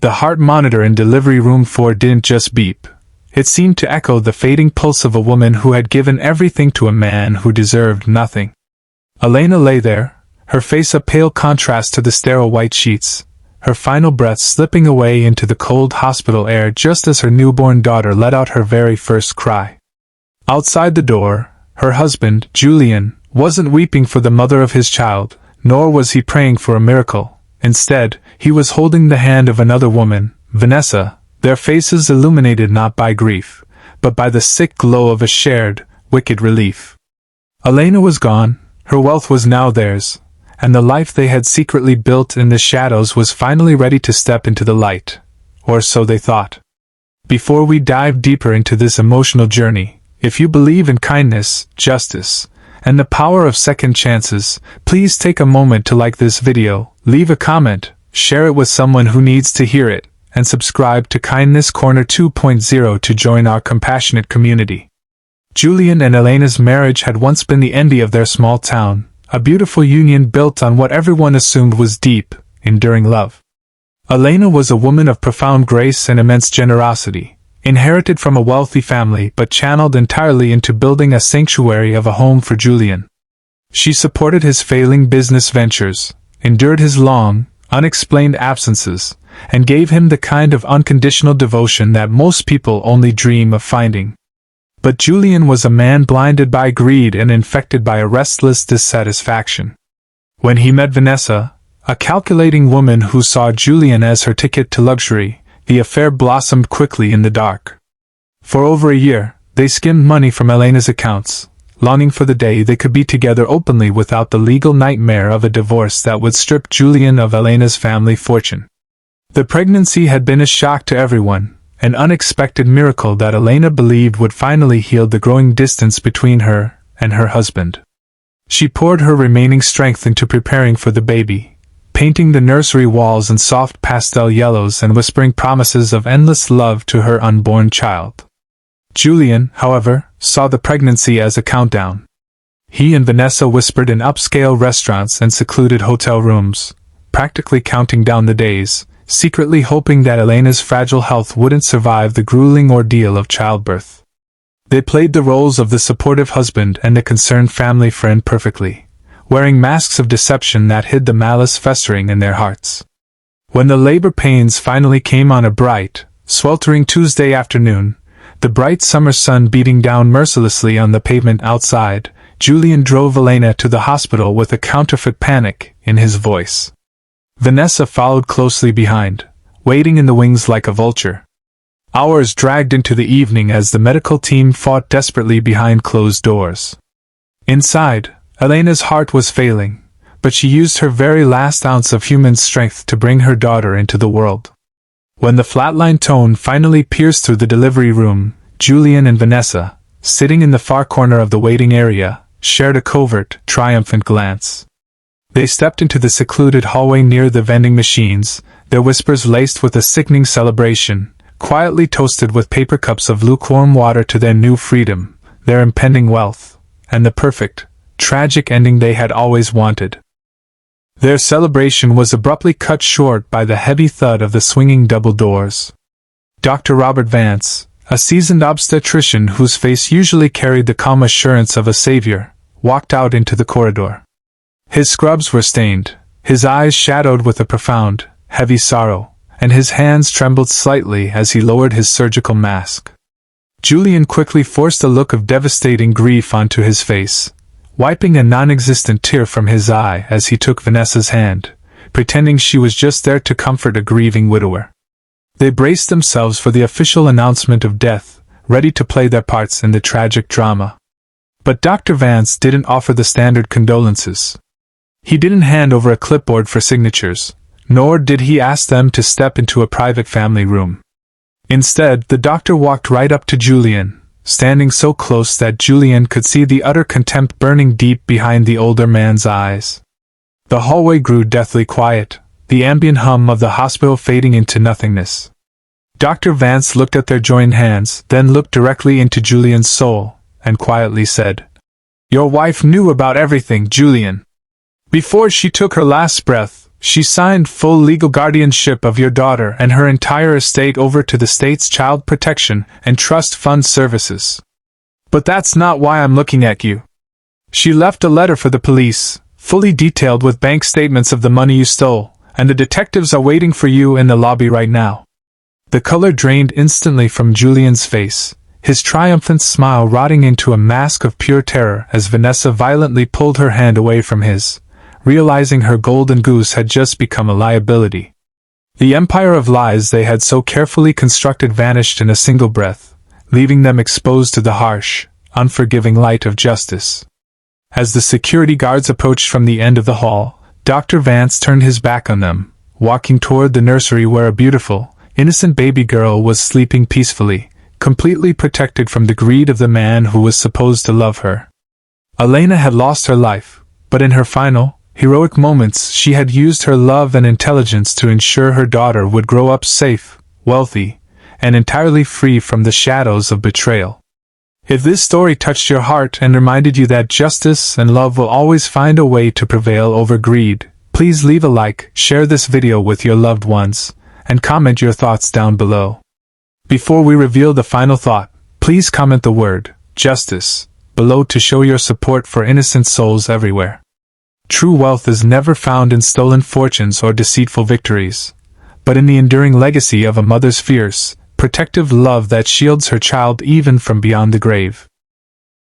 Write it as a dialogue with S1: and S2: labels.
S1: The heart monitor in delivery room 4 didn't just beep. It seemed to echo the fading pulse of a woman who had given everything to a man who deserved nothing. Elena lay there, her face a pale contrast to the sterile white sheets, her final breath slipping away into the cold hospital air just as her newborn daughter let out her very first cry. Outside the door, her husband, Julian, wasn't weeping for the mother of his child, nor was he praying for a miracle. Instead, he was holding the hand of another woman, Vanessa, their faces illuminated not by grief, but by the sick glow of a shared, wicked relief. Elena was gone, her wealth was now theirs, and the life they had secretly built in the shadows was finally ready to step into the light, or so they thought. Before we dive deeper into this emotional journey, if you believe in kindness, justice, and the power of second chances, please take a moment to like this video, leave a comment, share it with someone who needs to hear it, and subscribe to Kindness Corner 2.0 to join our compassionate community. Julian and Elena's marriage had once been the envy of their small town, a beautiful union built on what everyone assumed was deep, enduring love. Elena was a woman of profound grace and immense generosity, inherited from a wealthy family but channeled entirely into building a sanctuary of a home for Julian. She supported his failing business ventures, endured his long, unexplained absences, and gave him the kind of unconditional devotion that most people only dream of finding. But Julian was a man blinded by greed and infected by a restless dissatisfaction. When he met Vanessa, a calculating woman who saw Julian as her ticket to luxury, the affair blossomed quickly in the dark. For over a year, they skimmed money from Elena's accounts, longing for the day they could be together openly without the legal nightmare of a divorce that would strip Julian of Elena's family fortune. The pregnancy had been a shock to everyone, an unexpected miracle that Elena believed would finally heal the growing distance between her and her husband. She poured her remaining strength into preparing for the baby, painting the nursery walls in soft pastel yellows and whispering promises of endless love to her unborn child. Julian, however, saw the pregnancy as a countdown. He and Vanessa whispered in upscale restaurants and secluded hotel rooms, practically counting down the days, secretly hoping that Elena's fragile health wouldn't survive the grueling ordeal of childbirth. They played the roles of the supportive husband and the concerned family friend perfectly, wearing masks of deception that hid the malice festering in their hearts. When the labor pains finally came on a bright, sweltering Tuesday afternoon, the bright summer sun beating down mercilessly on the pavement outside, Julian drove Elena to the hospital with a counterfeit panic in his voice. Vanessa followed closely behind, waiting in the wings like a vulture. Hours dragged into the evening as the medical team fought desperately behind closed doors. Inside, Elena's heart was failing, but she used her very last ounce of human strength to bring her daughter into the world. When the flatlined tone finally pierced through the delivery room, Julian and Vanessa, sitting in the far corner of the waiting area, shared a covert, triumphant glance. They stepped into the secluded hallway near the vending machines, their whispers laced with a sickening celebration, quietly toasted with paper cups of lukewarm water to their new freedom, their impending wealth, and the perfect, tragic ending they had always wanted. Their celebration was abruptly cut short by the heavy thud of the swinging double doors. Dr. Robert Vance, a seasoned obstetrician whose face usually carried the calm assurance of a savior, walked out into the corridor. His scrubs were stained, his eyes shadowed with a profound, heavy sorrow, and his hands trembled slightly as he lowered his surgical mask. Julian quickly forced a look of devastating grief onto his face, wiping a non-existent tear from his eye as he took Vanessa's hand, pretending she was just there to comfort a grieving widower. They braced themselves for the official announcement of death, ready to play their parts in the tragic drama. But Dr. Vance didn't offer the standard condolences. He didn't hand over a clipboard for signatures, nor did he ask them to step into a private family room. Instead, the doctor walked right up to Julian, standing so close that Julian could see the utter contempt burning deep behind the older man's eyes. The hallway grew deathly quiet, the ambient hum of the hospital fading into nothingness. Dr. Vance looked at their joined hands, then looked directly into Julian's soul, and quietly said, "Your wife knew about everything, Julian. Before she took her last breath, She signed full legal guardianship of your daughter and her entire estate over to the state's Child Protection and Trust Fund Services. But that's not why I'm looking at you. She left a letter for the police, fully detailed with bank statements of the money you stole, and the detectives are waiting for you in the lobby right now." The color drained instantly from Julian's face, his triumphant smile rotting into a mask of pure terror as Vanessa violently pulled her hand away from his, realizing her golden goose had just become a liability. The empire of lies they had so carefully constructed vanished in a single breath, leaving them exposed to the harsh, unforgiving light of justice. As the security guards approached from the end of the hall, Dr. Vance turned his back on them, walking toward the nursery where a beautiful, innocent baby girl was sleeping peacefully, completely protected from the greed of the man who was supposed to love her. Elena had lost her life, but in her final, heroic moments she had used her love and intelligence to ensure her daughter would grow up safe, wealthy, and entirely free from the shadows of betrayal. If this story touched your heart and reminded you that justice and love will always find a way to prevail over greed, please leave a like, share this video with your loved ones, and comment your thoughts down below. Before we reveal the final thought, please comment the word, justice, below to show your support for innocent souls everywhere. True wealth is never found in stolen fortunes or deceitful victories, but in the enduring legacy of a mother's fierce, protective love that shields her child even from beyond the grave.